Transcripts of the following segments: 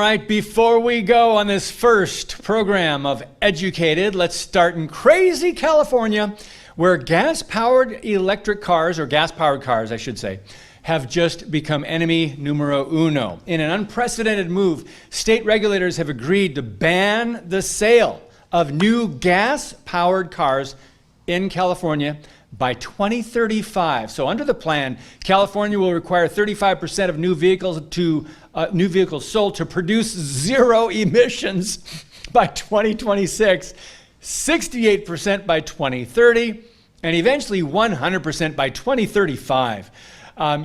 right, before we go on this first program of Educated, let's start in crazy California, where gas-powered electric cars, or gas-powered cars, I should say, have just become enemy numero uno. In an unprecedented move, state regulators have agreed to ban the sale of new gas-powered cars in California by 2035. So under the plan, California will require 35% of new vehicles sold to produce zero emissions by 2026, 68% by 2030, and eventually 100% by 2035.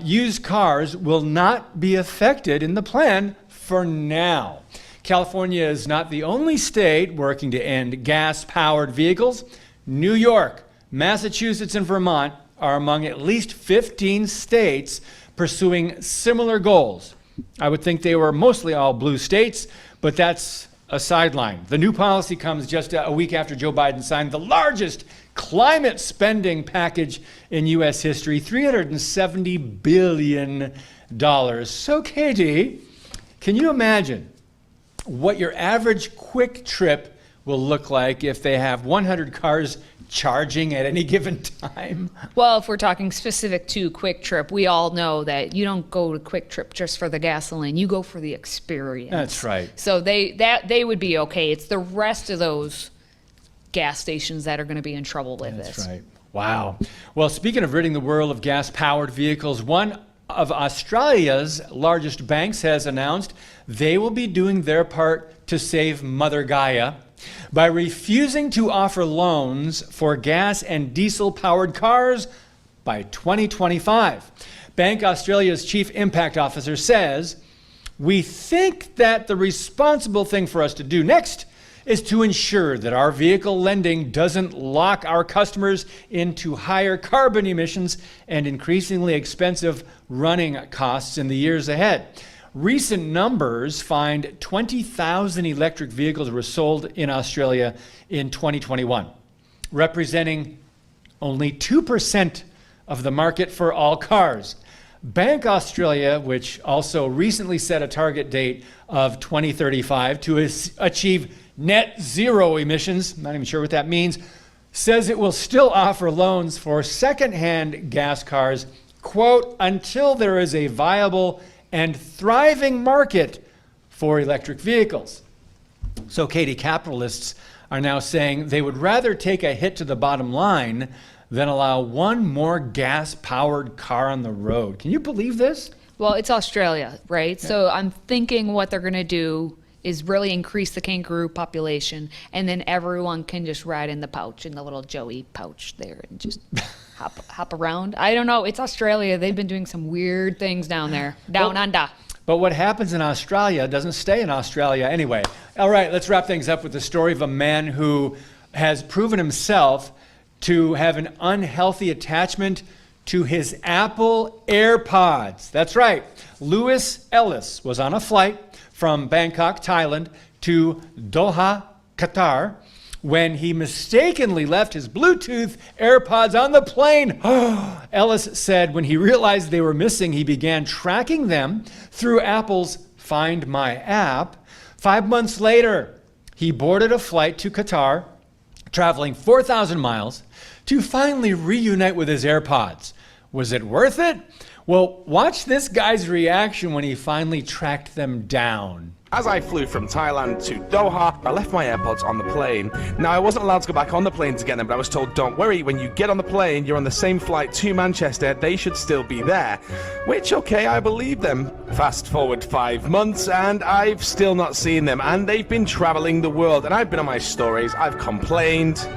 Used cars will not be affected in the plan for now. California is not the only state working to end gas-powered vehicles. New York, Massachusetts, and Vermont are among at least 15 states pursuing similar goals. I would think they were mostly all blue states, but that's a sideline. The new policy comes just a week after Joe Biden signed the largest climate spending package in U.S. history, $370 billion. So, Katie, can you imagine what your average quick trip will look like if they have 100 cars charging at any given time? Well, if we're talking specific to Quick Trip, we all know that you don't go to Quick Trip just for the gasoline. You go for the experience. That's right. So they would be okay. It's the rest of those gas stations that are going to be in trouble with this. That's right. Wow. Well, speaking of ridding the world of gas-powered vehicles, one of Australia's largest banks has announced they will be doing their part to save Mother Gaia by refusing to offer loans for gas and diesel-powered cars by 2025. Bank Australia's Chief Impact Officer says, "We think that the responsible thing for us to do next is to ensure that our vehicle lending doesn't lock our customers into higher carbon emissions and increasingly expensive running costs in the years ahead." Recent numbers find 20,000 electric vehicles were sold in Australia in 2021, representing only 2% of the market for all cars. Bank Australia, which also recently set a target date of 2035 to achieve net zero emissions, not even sure what that means, says it will still offer loans for secondhand gas cars, quote, until there is a viable and thriving market for electric vehicles. So, Katie, capitalists are now saying they would rather take a hit to the bottom line than allow one more gas-powered car on the road. Can you believe this? Well, it's Australia, right? Yeah. So I'm thinking what they're going to do is really increase the kangaroo population, and then everyone can just ride in the pouch, in the little Joey pouch there, and just hop around. I don't know. It's Australia. They've been doing some weird things down there, under. But what happens in Australia doesn't stay in Australia anyway. All right, let's wrap things up with the story of a man who has proven himself to have an unhealthy attachment to his Apple AirPods. That's right. Lewis Ellis was on a flight from Bangkok, Thailand, to Doha, Qatar, when he mistakenly left his Bluetooth AirPods on the plane. Ellis said when he realized they were missing, he began tracking them through Apple's Find My app. 5 months later, he boarded a flight to Qatar, traveling 4,000 miles, to finally reunite with his AirPods. Was it worth it? Well, watch this guy's reaction when he finally tracked them down. As I flew from Thailand to Doha, I left my AirPods on the plane. Now, I wasn't allowed to go back on the plane to get them, but I was told, don't worry, when you get on the plane, you're on the same flight to Manchester, they should still be there. Which, okay, I believe them. Fast forward 5 months, and I've still not seen them, and they've been traveling the world, and I've been on my stories, I've complained,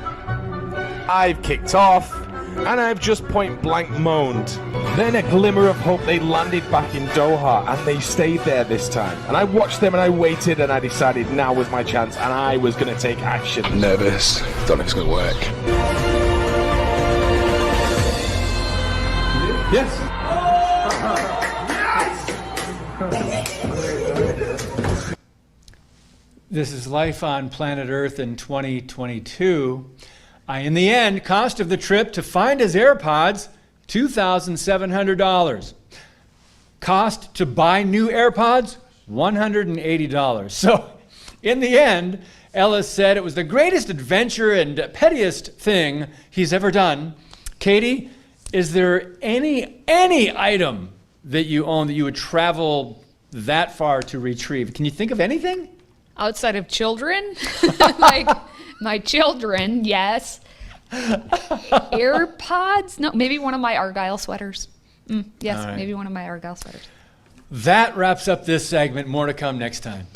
I've kicked off, and I've just point blank moaned. Then a glimmer of hope, they landed back in Doha, and they stayed there this time. And I watched them and I waited, and I decided now was my chance, and I was going to take action. Nervous, don't know if it's going to work. Yes. This is life on planet Earth in 2022. In the end, cost of the trip to find his AirPods, $2,700. Cost to buy new AirPods, $180. So in the end, Ellis said it was the greatest adventure and pettiest thing he's ever done. Katie, is there any item that you own that you would travel that far to retrieve? Can you think of anything? Outside of children? Like my children, yes. AirPods? No, maybe one of my Argyle sweaters. Yes, All right. maybe one of my Argyle sweaters. That wraps up this segment. More to come next time.